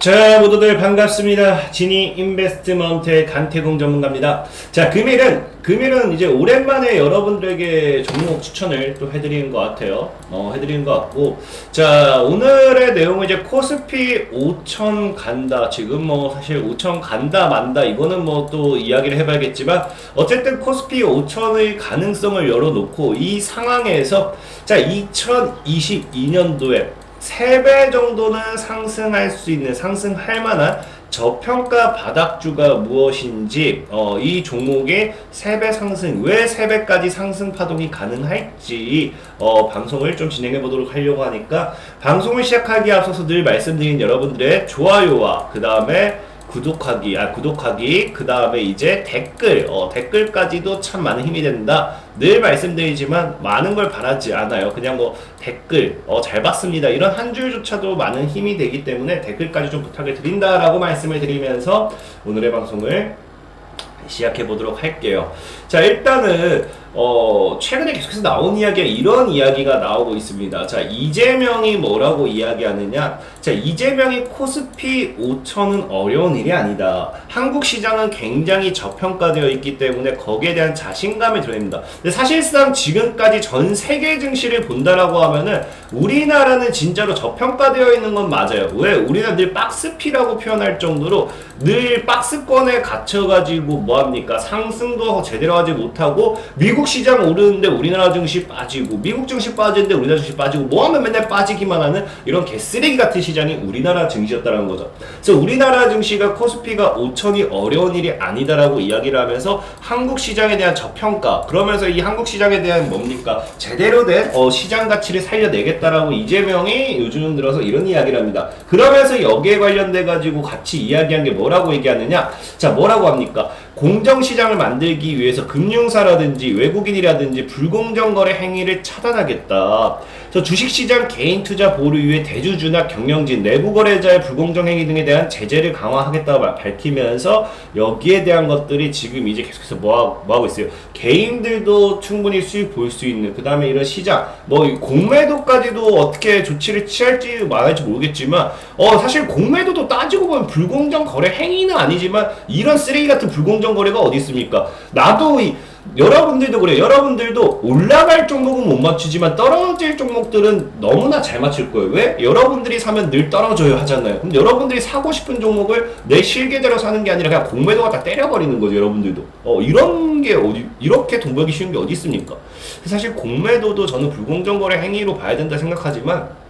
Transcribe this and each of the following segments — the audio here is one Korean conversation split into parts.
자, 모두들 반갑습니다. 지니 인베스트먼트의 간태공 전문가입니다. 자, 금일은 이제 오랜만에 여러분들에게 종목 추천을 또 해드리는 것 같아요. 해드리는 것 같고. 자, 오늘의 내용은 이제 코스피 5천 간다. 지금 뭐 사실 5천 간다 만다 이거는 뭐 또 이야기를 해봐야겠지만 어쨌든 코스피 5천의 가능성을 열어놓고 이 상황에서 자, 2022년도에 3배 정도는 상승할 수 있는, 상승할 만한 저평가 바닥주가 무엇인지, 이 종목의 3배 상승, 왜 3배까지 상승 파동이 가능할지, 방송을 좀 진행해 보도록 하려고 하니까, 방송을 시작하기에 앞서서 늘 말씀드린 여러분들의 좋아요와, 그 다음에 구독하기, 그 다음에 이제 댓글까지도 참 많은 힘이 된다. 늘 말씀드리지만 많은 걸 바라지 않아요. 그냥 뭐 댓글, 잘 봤습니다. 이런 한 줄조차도 많은 힘이 되기 때문에 댓글까지 좀 부탁을 드린다라고 말씀을 드리면서 오늘의 방송을 시작해 보도록 할게요. 자, 일단은 최근에 계속해서 나온 이야기가 이런 이야기가 나오고 있습니다. 자, 이재명이 뭐라고 이야기하느냐? 자, 이재명이 코스피 5천은 어려운 일이 아니다. 한국 시장은 굉장히 저평가되어 있기 때문에 거기에 대한 자신감을 드러냅니다. 근데 사실상 지금까지 전 세계 증시를 본다라고 하면은 우리나라는 진짜로 저평가되어 있는 건 맞아요. 왜? 우리는 늘 박스피라고 표현할 정도로 늘 박스권에 갇혀가지고 뭐합니까? 상승도 제대로 하지 못하고 미국 시장 오르는데 우리나라 증시 빠지고 미국 증시 빠지는데 우리나라 증시 빠지고 뭐하면 맨날 빠지기만 하는 이런 개쓰레기 같은 시장이 우리나라 증시였다는 거죠. 그래서 우리나라 증시가 코스피가 5천이 어려운 일이 아니다라고 이야기를 하면서 한국 시장에 대한 저평가, 그러면서 이 한국 시장에 대한 뭡니까? 제대로 된 시장 가치를 살려내겠다라고 이재명이 요즘 들어서 이런 이야기를 합니다. 그러면서 여기에 관련돼 가지고 같이 이야기한 게 뭐라고 얘기하느냐? 자, 뭐라고 합니까? 공정시장을 만들기 위해서 금융사라든지 외국인이라든지 불공정 거래 행위를 차단하겠다. 그래서 주식시장 개인 투자 보호를 위해 대주주나 경영진, 내부 거래자의 불공정 행위 등에 대한 제재를 강화하겠다고 밝히면서 여기에 대한 것들이 지금 이제 계속해서 뭐하고 있어요? 개인들도 충분히 수익 볼 수 있는, 그 다음에 이런 시장, 뭐 공매도까지도 어떻게 조치를 취할지 말할지 모르겠지만 사실 공매도도 따지고 보면 불공정 거래 행위는 아니지만 이런 쓰레기 같은 불공정 거래가 어디 있습니까? 나도 여러분들도 그래요. 여러분들도 올라갈 종목은 못 맞추지만 떨어질 종목들은 너무나 잘 맞출 거예요. 왜? 여러분들이 사면 늘 떨어져요 하잖아요. 근데 여러분들이 사고 싶은 종목을 내 실계대로 사는 게 아니라 그냥 공매도가 다 때려버리는 거죠. 여러분들도. 이런 게 이렇게 돈 벌기 쉬운 게 어디 있습니까? 사실 공매도도 저는 불공정 거래 행위로 봐야 된다 생각하지만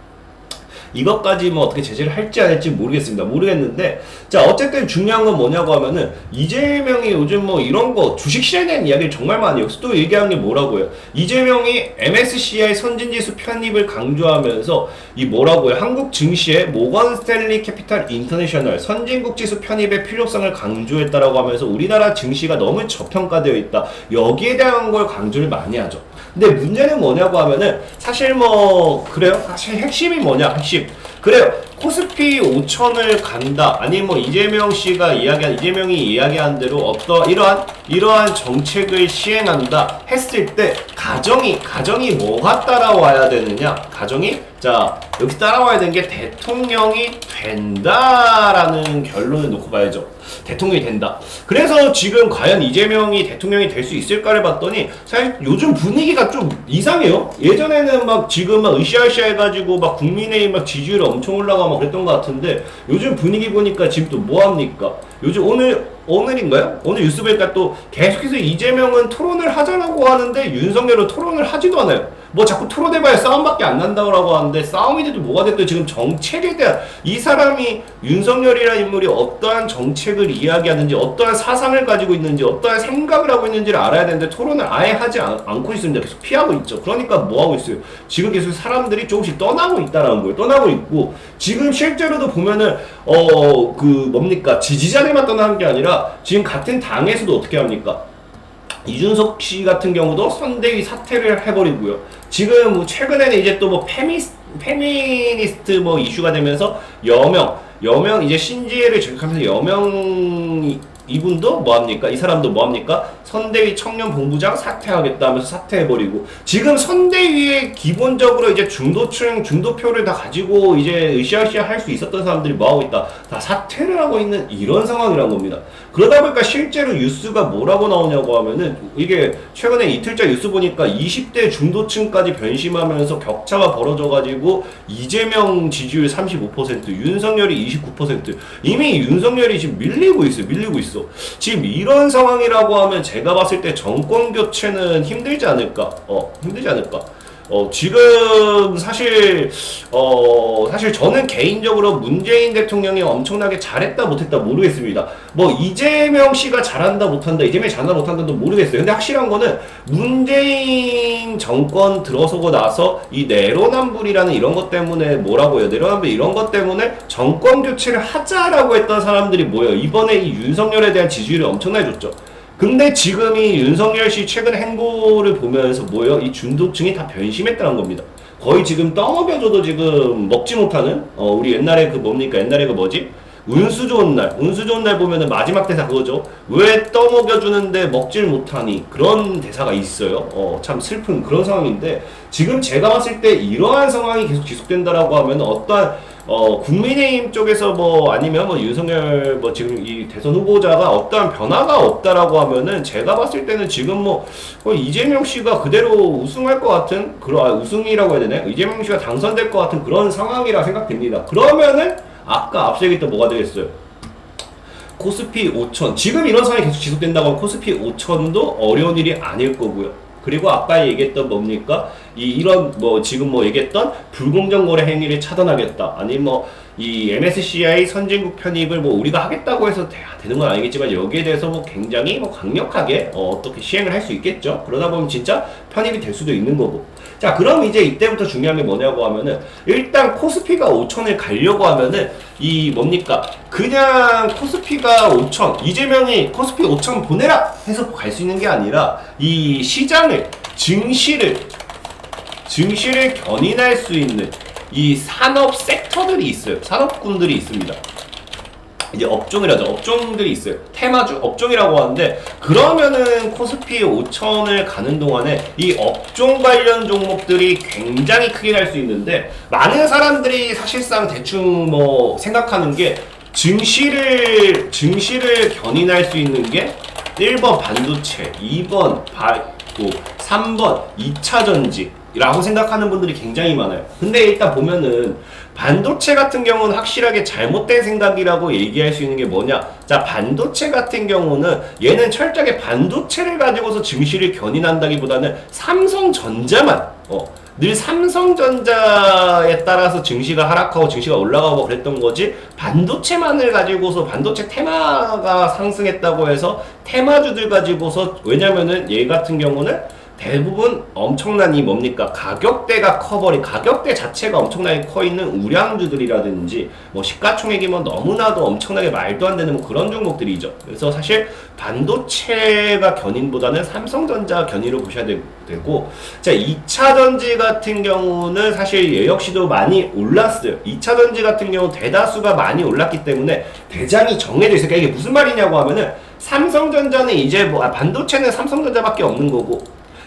이것까지 뭐 어떻게 제재를 할지 안 할지 모르겠는데, 자, 어쨌든 중요한 건 뭐냐고 하면은 이재명이 요즘 뭐 이런 거 주식시장에 대한 이야기를 정말 많이 여기서 또 얘기한 게 뭐라고요? 이재명이 MSCI 선진지수 편입을 강조하면서 이 뭐라고요? 한국 증시의 모건 스탠리 캐피탈 인터내셔널 선진국지수 편입의 필요성을 강조했다라고 하면서 우리나라 증시가 너무 저평가되어 있다. 여기에 대한 걸 강조를 많이 하죠. 근데 문제는 뭐냐고 하면은 사실 뭐 그래요? 사실 핵심이 뭐냐? 핵심. 그래요. 코스피 5천을 간다. 아니 뭐 이재명이 이야기한 대로 이러한 정책을 시행한다 했을 때 가정이 뭐가 따라와야 되느냐? 자, 여기 따라와야 되는 게 대통령이 된다라는 결론을 놓고 봐야죠. 대통령이 된다. 그래서 지금 과연 이재명이 대통령이 될 수 있을까를 봤더니 사실 요즘 분위기가 좀 이상해요. 예전에는 막 지금 막 으쌰으쌰 해가지고 막 국민의힘 막 지지율이 엄청 올라가고 막 그랬던 것 같은데 요즘 분위기 보니까 지금 또 뭐합니까? 요즘 오늘인가요? 오늘 뉴스 보니까 또 계속해서 이재명은 토론을 하자라고 하는데 윤석열은 토론을 하지도 않아요. 뭐 자꾸 토론해봐야 싸움밖에 안 난다고 하는데 싸움이 돼도 뭐가 됐든 지금 정책에 대한 이 사람이 윤석열이라는 인물이 어떠한 정책을 이야기하는지 어떠한 사상을 가지고 있는지 어떠한 생각을 하고 있는지를 알아야 되는데 토론을 아예 하지 않고 있습니다. 계속 피하고 있죠. 그러니까 뭐하고 있어요? 지금 계속 사람들이 조금씩 떠나고 있다라는 거예요. 떠나고 있고 지금 실제로도 보면은 지지자들만 떠나는 게 아니라 지금 같은 당에서도 어떻게 합니까? 이준석 씨 같은 경우도 선대위 사퇴를 해버리고요. 지금 최근에는 이제 또 뭐 페미니스트 뭐 이슈가 되면서 여명 이제 신지혜를 저격하면서 여명 이분도 뭐합니까? 이 사람도 뭐합니까? 선대위 청년본부장 사퇴하겠다 하면서 사퇴해버리고, 지금 선대위에 기본적으로 이제 중도층, 중도표를 다 가지고 이제 으쌰으쌰 할 수 있었던 사람들이 뭐하고 있다? 다 사퇴를 하고 있는 이런 상황이란 겁니다. 그러다 보니까 실제로 뉴스가 뭐라고 나오냐고 하면은, 이게 최근에 이틀째 뉴스 보니까 20대 중도층까지 변심하면서 격차가 벌어져가지고 이재명 지지율 35%, 윤석열이 29%, 이미 윤석열이 지금 밀리고 있어. 지금 이런 상황이라고 하면 제가 봤을 때 정권 교체는 힘들지 않을까? 지금 사실 저는 개인적으로 문재인 대통령이 엄청나게 잘했다 못했다 모르겠습니다. 뭐 이재명 씨가 잘한다 못한다, 이재명이 잘한다 못한다도 모르겠어요. 근데 확실한 거는 문재인 정권 들어서고 나서 이 내로남불이라는 이런 것 때문에 내로남불 이런 것 때문에 정권 교체를 하자라고 했던 사람들이 뭐예요? 이번에 이 윤석열에 대한 지지율이 엄청나게 줬죠. 근데 지금 이 윤석열 씨 최근 행보를 보면서 뭐예요? 이 중도층이 다 변심했다는 겁니다. 거의 지금 떠먹여줘도 지금 먹지 못하는, 우리 옛날에 옛날에 운수 좋은 날 보면은 마지막 대사 그거죠. 왜 떠먹여주는데 먹질 못하니? 그런 대사가 있어요. 참 슬픈 그런 상황인데, 지금 제가 봤을 때 이러한 상황이 계속 지속된다라고 하면 어떠한 국민의힘 쪽에서 아니면 윤석열 지금 이 대선 후보자가 어떠한 변화가 없다라고 하면은, 제가 봤을 때는 지금 이재명 씨가 그대로 우승할 것 같은, 우승이라고 해야 되나요? 이재명 씨가 당선될 것 같은 그런 상황이라 생각됩니다. 그러면은, 아까 앞서 얘기했던 뭐가 되겠어요? 코스피 5천. 지금 이런 상황이 계속 지속된다고 하면 코스피 5천도 어려운 일이 아닐 거고요. 그리고 아까 얘기했던 뭡니까? 지금 얘기했던 불공정 거래 행위를 차단하겠다. 아니면 이 MSCI 선진국 편입을 우리가 하겠다고 해서 되는 건 아니겠지만, 여기에 대해서 굉장히 강력하게 어떻게 시행을 할 수 있겠죠. 그러다 보면 진짜 편입이 될 수도 있는 거고. 자, 그럼 이제 이때부터 중요한 게 뭐냐고 하면은, 일단 코스피가 5천을 가려고 하면은 그냥 코스피가 5천, 이재명이 코스피 5천 보내라 해서 갈 수 있는 게 아니라, 이 시장을, 증시를 견인할 수 있는 이 산업 섹터들이 있어요. 산업군들이 있습니다. 이제 업종들이 있어요. 테마주 업종이라고 하는데, 그러면은 코스피 5천을 가는 동안에 이 업종 관련 종목들이 굉장히 크게 갈 수 있는데, 많은 사람들이 사실상 대충 생각하는 게, 증시를 견인할 수 있는 게 1번 반도체, 2번 3번 2차전지 라고 생각하는 분들이 굉장히 많아요. 근데 일단 보면은 반도체 같은 경우는 확실하게 잘못된 생각이라고 얘기할 수 있는 게 뭐냐? 자, 반도체 같은 경우는 얘는 철저하게 반도체를 가지고서 증시를 견인한다기보다는 삼성전자만 늘 삼성전자에 따라서 증시가 하락하고 증시가 올라가고 그랬던 거지, 반도체만을 가지고서 반도체 테마가 상승했다고 해서 테마주들 가지고서, 왜냐면은 얘 같은 경우는 대부분 엄청난 가격대 자체가 엄청나게 커 있는 우량주들이라든지 시가총액이 너무나도 엄청나게 말도 안 되는 그런 종목들이죠. 그래서 사실 반도체가 견인보다는 삼성전자 견인으로 보셔야 되고, 자, 2차전지 같은 경우는 사실 얘 역시도 많이 올랐어요. 2차전지 같은 경우 대다수가 많이 올랐기 때문에 대장이 정해져 있어요. 이게 무슨 말이냐고 하면은, 삼성전자는 이제 반도체는 삼성전자밖에 없는 거고,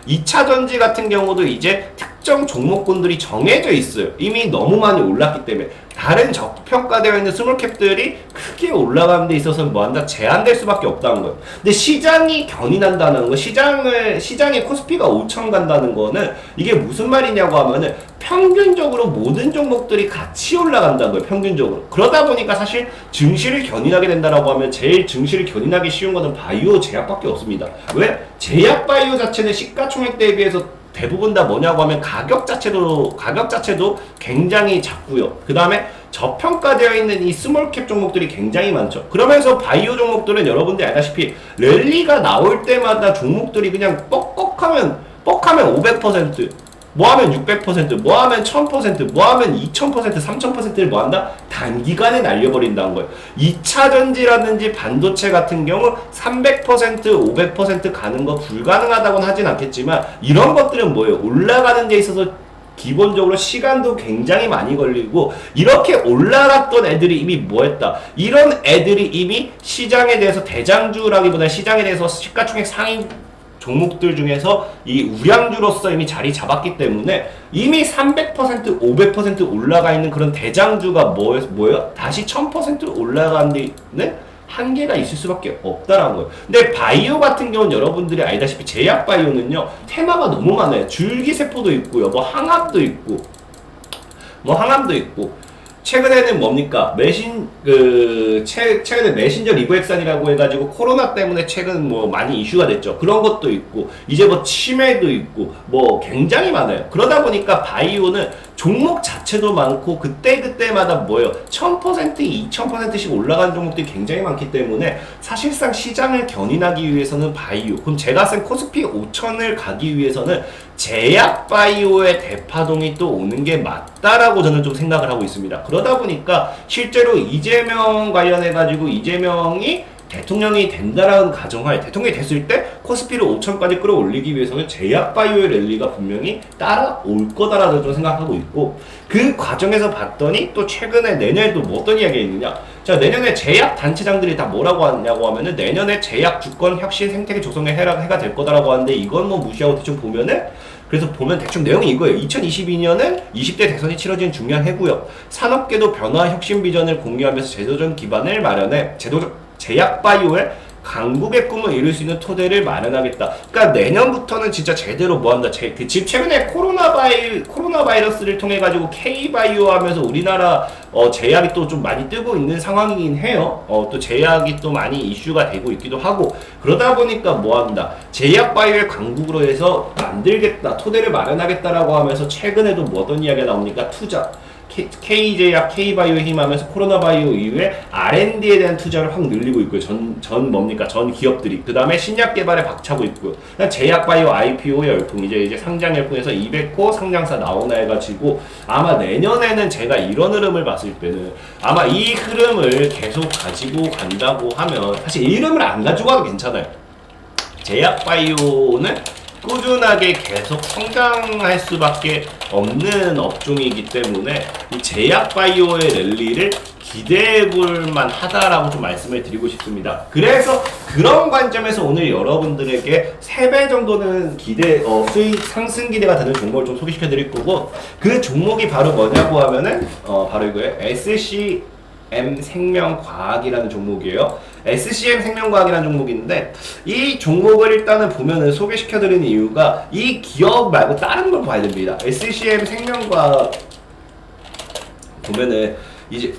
2차전지 같은 경우도 이제 특정 종목군들이 정해져 있어요. 이미 너무 많이 올랐기 때문에. 다른 저평가되어 있는 스몰캡들이 크게 올라가는 데 있어서 제한될 수밖에 없다는 거예요. 근데 시장이 견인한다는 거, 시장의 코스피가 5천 간다는 거는 이게 무슨 말이냐고 하면은, 평균적으로 모든 종목들이 같이 올라간다는 거예요. 평균적으로. 그러다 보니까 사실 증시를 견인하게 된다라고 하면, 제일 증시를 견인하기 쉬운 것은 바이오 제약밖에 없습니다. 왜? 제약 바이오 자체는 시가총액 대비해서 대부분 다 뭐냐고 하면 가격 자체도 굉장히 작고요. 그 다음에 저평가되어 있는 이 스몰캡 종목들이 굉장히 많죠. 그러면서 바이오 종목들은 여러분들이 알다시피 랠리가 나올 때마다 종목들이 그냥 뻑하면 500%, 뭐하면 600%, 뭐하면 1000%, 뭐하면 2000%, 3000%를 뭐한다? 단기간에 날려버린다는 거예요. 2차전지라든지 반도체 같은 경우 300%, 500% 가는 거 불가능하다고는 하진 않겠지만, 이런 것들은 뭐예요? 올라가는 데 있어서 기본적으로 시간도 굉장히 많이 걸리고 이렇게 올라갔던 애들이 이미 뭐했다. 이런 애들이 이미 시장에 대해서 대장주라기보다 시장에 대해서 시가총액 상위 종목들 중에서 이 우량주로서 이미 자리 잡았기 때문에 이미 300%, 500% 올라가 있는 그런 대장주가 뭐예요? 다시 1000% 올라가는 데는 한계가 있을 수밖에 없다라는 거예요. 근데 바이오 같은 경우는 여러분들이 알다시피 제약 바이오는요, 테마가 너무 많아요. 줄기세포도 있고요, 뭐 항암도 있고, 최근에는 뭡니까? 최근에 메신저 리보액산이라고 해가지고 코로나 때문에 최근 뭐 많이 이슈가 됐죠. 그런 것도 있고, 이제 뭐 치매도 있고, 뭐 굉장히 많아요. 그러다 보니까 바이오는 종목 자체도 많고, 그때그때마다 뭐예요? 1000%, 2000%씩 올라가는 종목들이 굉장히 많기 때문에 사실상 시장을 견인하기 위해서는 바이오, 그럼 제가 쓴 코스피 5000을 가기 위해서는 제약 바이오의 대파동이 또 오는 게 맞다라고 저는 좀 생각을 하고 있습니다. 그러다 보니까 실제로 이재명 관련해가지고 이재명이 대통령이 된다라는 가정하에 대통령이 됐을 때 코스피를 5천까지 끌어올리기 위해서는 제약 바이오의 랠리가 분명히 따라올 거다라고 좀 생각하고 있고, 그 과정에서 봤더니 또 최근에 내년에도 뭐 어떤 이야기가 있느냐. 자, 내년에 제약 단체장들이 다 뭐라고 하냐고 하면은 내년에 제약 주권 혁신 생태계 조성에 해가 될 거다라고 하는데, 이건 뭐 무시하고 대충 보면은, 그래서 보면 대충 내용이 이거예요. 2022년은 20대 대선이 치러지는 중요한 해고요. 산업계도 변화 혁신 비전을 공유하면서 제도적 기반을 마련해 제약 바이오의 강국의 꿈을 이룰 수 있는 토대를 마련하겠다. 그러니까 내년부터는 진짜 제대로 뭐한다. 지금 최근에 코로나 바이러스를 통해 가지고 K 바이오 하면서 우리나라 제약이 또 좀 많이 뜨고 있는 상황이긴 해요. 또 제약이 또 많이 이슈가 되고 있기도 하고, 그러다 보니까 뭐한다. 제약 바이오의 강국으로 해서 만들겠다, 토대를 마련하겠다라고 하면서 최근에도 뭐 어떤 이야기가 나옵니까? 투자. K제약, K바이오에 힘하면서 코로나 바이오 이후에 R&D에 대한 투자를 확 늘리고 있고요. 전 기업들이. 그 다음에 신약 개발에 박차고 있고요. 제약 바이오 IPO 열풍, 이제 상장 열풍에서 200호 상장사 나오나 해가지고 아마 내년에는 제가 이런 흐름을 봤을 때는 아마 이 흐름을 계속 가지고 간다고 하면, 사실 이 흐름을 안 가지고 가도 괜찮아요. 제약 바이오는 꾸준하게 계속 성장할 수밖에 없는 업종이기 때문에 이 제약 바이오의 랠리를 기대해볼 만하다라고 좀 말씀을 드리고 싶습니다. 그래서 그런 관점에서 오늘 여러분들에게 3배 정도는 수익 상승 기대가 되는 종목을 좀 소개시켜 드릴 거고, 그 종목이 바로 뭐냐고 하면은 바로 이거예요. SCM 생명과학이라는 종목이에요. SCM 생명과학이라는 종목인데, 이 종목을 일단은 보면은 소개시켜드리는 이유가 이 기업 말고 다른 걸 봐야 됩니다. SCM 생명과학 보면은 이제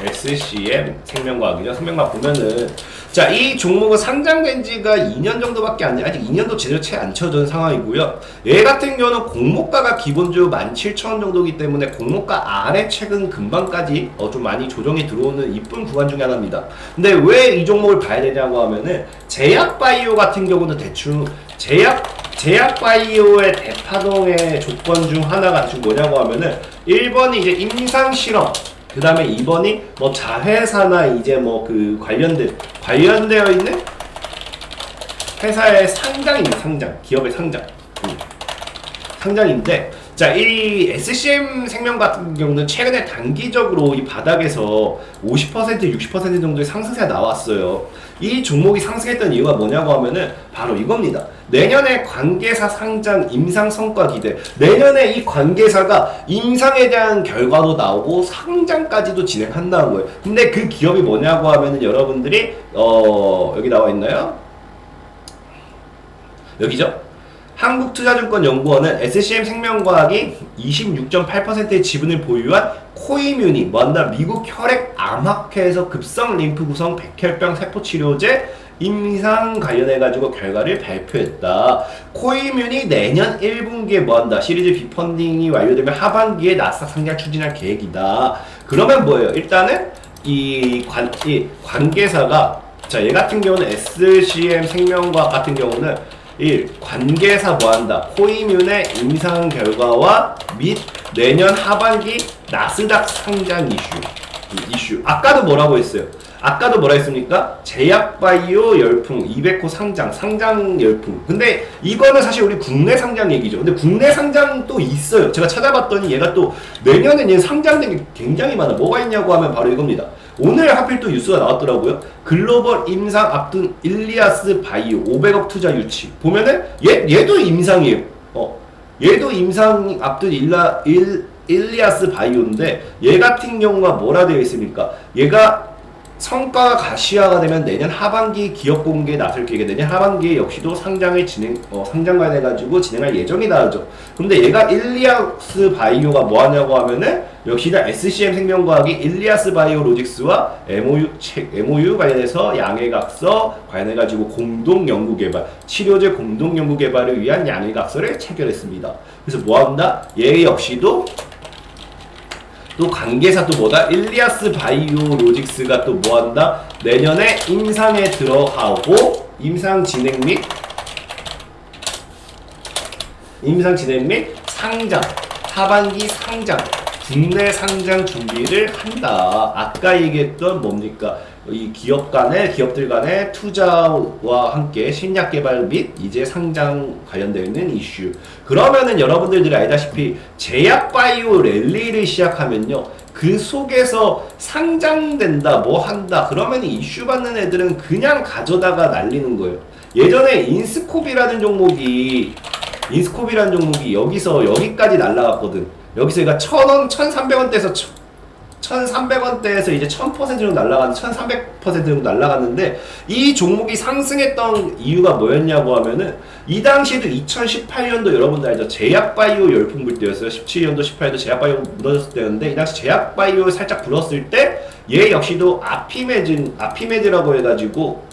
SCM 생명과학이죠. 생명과학 보면은, 자, 이 종목은 상장된 지가 2년 정도밖에 안 돼. 아직 2년도 제대로 채 안 쳐준 상황이고요. 얘 같은 경우는 공모가가 기본적으로 17,000원 정도이기 때문에 공모가 아래 최근 근방까지 좀 많이 조정이 들어오는 이쁜 구간 중에 하나입니다. 근데 왜 이 종목을 봐야 되냐고 하면은, 제약 바이오 같은 경우는 대충 제약 바이오의 대파동의 조건 중 하나가 지금 뭐냐고 하면은, 1번이 이제 임상 실험, 그 다음에 2번이 뭐 자회사나 이제 뭐 그 관련되어 있는 회사의 상장입니다. 기업의 상장인데, 자, 이 SCM 생명 같은 경우는 최근에 단기적으로 이 바닥에서 50%, 60% 정도의 상승세가 나왔어요. 이 종목이 상승했던 이유가 뭐냐고 하면은 바로 이겁니다. 내년에 관계사 상장 임상 성과 기대. 내년에 이 관계사가 임상에 대한 결과도 나오고 상장까지도 진행한다는 거예요. 근데 그 기업이 뭐냐고 하면은 여러분들이 여기 나와 있나요? 여기죠? 한국투자증권연구원은 SCM 생명과학이 26.8%의 지분을 보유한 코이뮤니, 미국 혈액암학회에서 급성 림프 구성 백혈병 세포 치료제 임상 관련해가지고 결과를 발표했다. 코이뮤니 내년 1분기에 시리즈 B 펀딩이 완료되면 하반기에 나스닥 상장 추진할 계획이다. 그러면 뭐예요? 일단은 이 관계사가, 자, 얘 같은 경우는 SCM 생명과학 같은 경우는 관계사 코이뮤의 임상 결과와 및 내년 하반기 나스닥 상장 이슈. 아까도 뭐라고 했어요? 아까도 뭐라 했습니까? 제약바이오 열풍 200호 상장 열풍. 근데 이거는 사실 우리 국내 상장 얘기죠. 근데 국내 상장 또 있어요. 제가 찾아봤더니 얘가 또 내년에 얘 상장된 게 굉장히 많아. 뭐가 있냐고 하면 바로 이겁니다. 오늘 하필 또 뉴스가 나왔더라고요. 글로벌 임상 앞둔 일리아스 바이오 500억 투자 유치. 보면은 얘도 임상이에요. 얘도 임상 앞둔 일리아스 바이오인데 얘 같은 경우가 뭐라 되어 있습니까? 얘가 성과가 가시화가 되면 내년 하반기 기업 공개에 나설 계획에 내년 하반기에 역시도 상장 관해가지고 진행할 예정이다 하죠. 근데 얘가 일리아스 바이오가 뭐 하냐고 하면은 역시나 SCM 생명과학이 일리아스 바이오로직스와 MOU 관련해서 양해각서 관련해가지고 공동 연구 개발, 치료제 공동 연구 개발을 위한 양해각서를 체결했습니다. 그래서 뭐 한다? 얘 역시도 또 관계사 또 뭐다? 일리아스 바이오로직스가 또 뭐한다? 내년에 임상에 들어가고 임상 진행 및 상장, 하반기 상장, 국내 상장 준비를 한다. 아까 얘기했던 뭡니까? 이 기업들 간의 투자와 함께 신약 개발 및 이제 상장 관련되어 있는 이슈. 그러면은 여러분들이 알다시피 제약 바이오 랠리를 시작하면요. 그 속에서 상장된다, 뭐 한다. 그러면 이슈 받는 애들은 그냥 가져다가 날리는 거예요. 예전에 인스코비라는 종목이 여기서 여기까지 날라갔거든. 여기서 얘가 1,000원, 1,300원대에서 1,300원대에서 이제 1000% 정도 날라갔는데 1,300% 정도 날라갔는데 이 종목이 상승했던 이유가 뭐였냐고 하면은 이 당시에도 2018년도 여러분들 알죠? 제약바이오 열풍 불 때였어요. 17년도 18년도 제약바이오 무너졌을 때였는데 이 당시 제약바이오 살짝 불었을 때 얘 역시도 아피메드라고 해가지고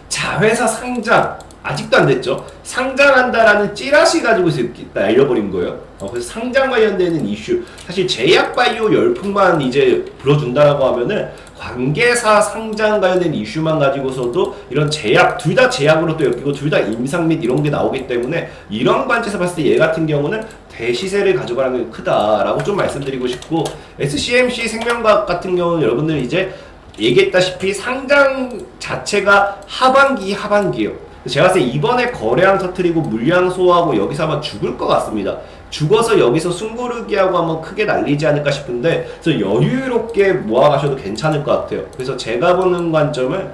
자회사 상장 아직도 안 됐죠. 상장한다라는 찌라시 가지고 날려버린 거예요. 그래서 상장 관련되는 이슈. 사실 제약바이오 열풍만 이제 불어준다라고 하면은 관계사 상장 관련된 이슈만 가지고서도 이런 제약, 둘 다 제약으로 또 엮이고 둘 다 임상 및 이런 게 나오기 때문에 이런 관점에서 봤을 때 얘 같은 경우는 대시세를 가져가는 게 크다라고 좀 말씀드리고 싶고 SCMC 생명과학 같은 경우는 여러분들 이제 얘기했다시피 상장 자체가 하반기예요. 제가 봤을 때 이번에 거래량 터트리고 물량 소화하고 여기서 아마 죽을 것 같습니다. 죽어서 여기서 숨고르기하고 한번 크게 날리지 않을까 싶은데 그래서 여유롭게 모아가셔도 괜찮을 것 같아요. 그래서 제가 보는 관점은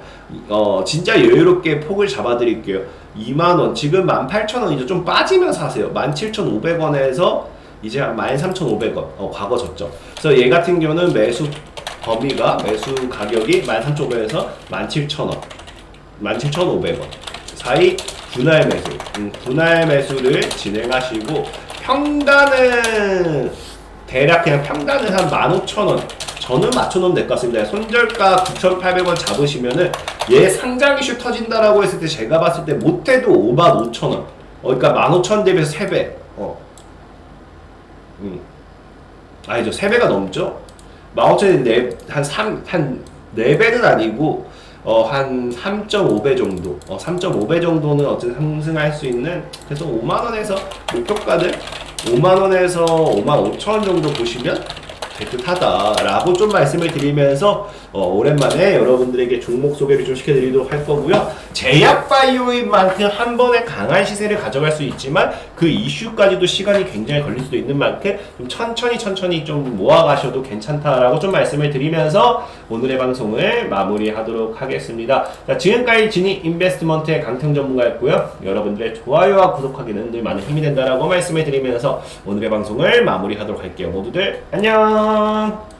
진짜 여유롭게 폭을 잡아드릴게요. 2만원 지금 18,000원이죠. 좀 빠지면서 사세요. 17,500원에서 이제 13,500원 과거 저점. 그래서 얘 같은 경우는 매수 가격이 13,500원에서 17,000원 17,500원 사이 분할 매수를 진행하시고 평단은 대략 그냥 평단은 한 15,000원 저는 맞춰놓으면 될 것 같습니다. 손절가 9,800원 잡으시면은 얘 상장 이슈 터진다라고 했을 때 제가 봤을 때 못해도 55,000원 그러니까 15,000원 대비해서 3배 아니죠 3배가 넘죠? 15,000원이 한 4배는 아니고 한 3.5배 정도 3.5배 정도는 어쨌든 상승할 수 있는 그래서 5만원에서 목표가들 5만원에서 55,000원 정도 보시면 될 듯하다 라고 좀 말씀을 드리면서 오랜만에 여러분들에게 종목 소개를 좀 시켜드리도록 할 거고요. 제약바이오인 만큼 한 번에 강한 시세를 가져갈 수 있지만 그 이슈까지도 시간이 굉장히 걸릴 수도 있는 만큼 좀 천천히 좀 모아가셔도 괜찮다라고 좀 말씀을 드리면서 오늘의 방송을 마무리하도록 하겠습니다. 자, 지금까지 지니 인베스트먼트의 강평 전문가였고요. 여러분들의 좋아요와 구독하기는 늘 많은 힘이 된다라고 말씀을 드리면서 오늘의 방송을 마무리하도록 할게요. 모두들 안녕.